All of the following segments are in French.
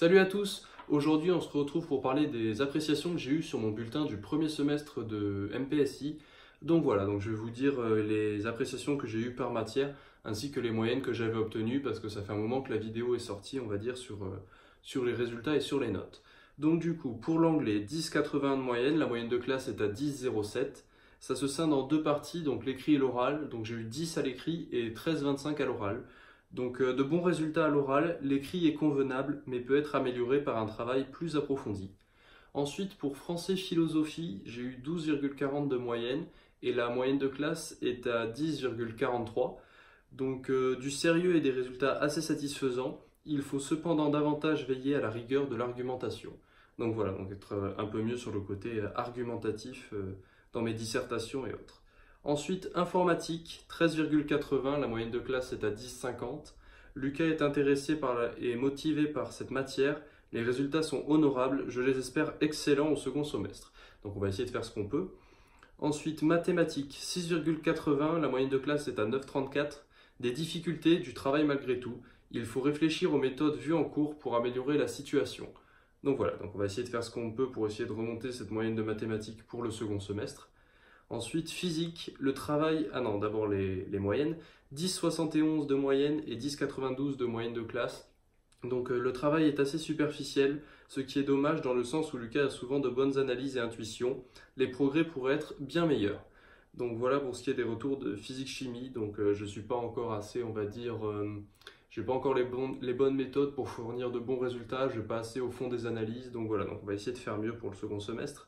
Salut à tous! Aujourd'hui, on se retrouve pour parler des appréciations que j'ai eues sur mon bulletin du premier semestre de MPSI. Donc voilà, je vais vous dire les appréciations que j'ai eues par matière ainsi que les moyennes que j'avais obtenues parce que ça fait un moment que la vidéo est sortie, on va dire, sur les résultats et sur les notes. Donc du coup, pour l'anglais, 10,80 de moyenne, la moyenne de classe est à 10,07. Ça se scinde en deux parties, donc l'écrit et l'oral. Donc j'ai eu 10 à l'écrit et 13,25 à l'oral. Donc de bons résultats à l'oral, l'écrit est convenable mais peut être amélioré par un travail plus approfondi. Ensuite, pour français-philosophie, j'ai eu 12,40 de moyenne et la moyenne de classe est à 10,43. Donc du sérieux et des résultats assez satisfaisants. Il faut cependant davantage veiller à la rigueur de l'argumentation. Donc voilà, être un peu mieux sur le côté argumentatif dans mes dissertations et autres. Ensuite, informatique, 13,80, la moyenne de classe est à 10,50. Lucas est intéressé et motivé par cette matière. Les résultats sont honorables, je les espère excellents au second semestre. Donc on va essayer de faire ce qu'on peut. Ensuite, mathématiques, 6,80, la moyenne de classe est à 9,34. Des difficultés, du travail malgré tout. Il faut réfléchir aux méthodes vues en cours pour améliorer la situation. Donc voilà, on va essayer de faire ce qu'on peut pour essayer de remonter cette moyenne de mathématiques pour le second semestre. Ensuite, physique, le travail, d'abord les moyennes, 10,71 de moyenne et 10,92 de moyenne de classe. Donc le travail est assez superficiel, ce qui est dommage dans le sens où Lucas a souvent de bonnes analyses et intuitions. Les progrès pourraient être bien meilleurs. Donc voilà pour ce qui est des retours de physique-chimie. Donc je ne suis pas encore assez, on va dire, j'ai pas encore les bonnes méthodes pour fournir de bons résultats, je ne vais pas assez au fond des analyses. Donc voilà, on va essayer de faire mieux pour le second semestre.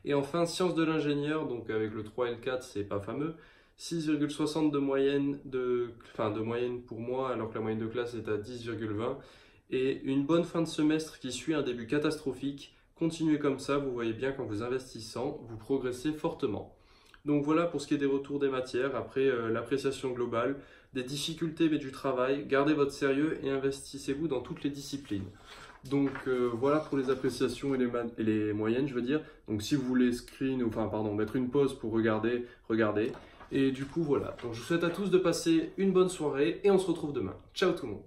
Et enfin, sciences de l'ingénieur, donc avec le 3 et le 4, c'est pas fameux. 6,60 de moyenne, de moyenne pour moi, alors que la moyenne de classe est à 10,20. Et une bonne fin de semestre qui suit un début catastrophique. Continuez comme ça, vous voyez bien qu'en vous investissant, vous progressez fortement. Donc voilà pour ce qui est des retours des matières. Après l'appréciation globale, des difficultés mais du travail, gardez votre sérieux et investissez-vous dans toutes les disciplines. Donc voilà pour les appréciations et les moyennes, je veux dire. Donc si vous voulez mettre une pause pour regarder, regardez. Et du coup voilà. Donc je vous souhaite à tous de passer une bonne soirée et on se retrouve demain. Ciao tout le monde.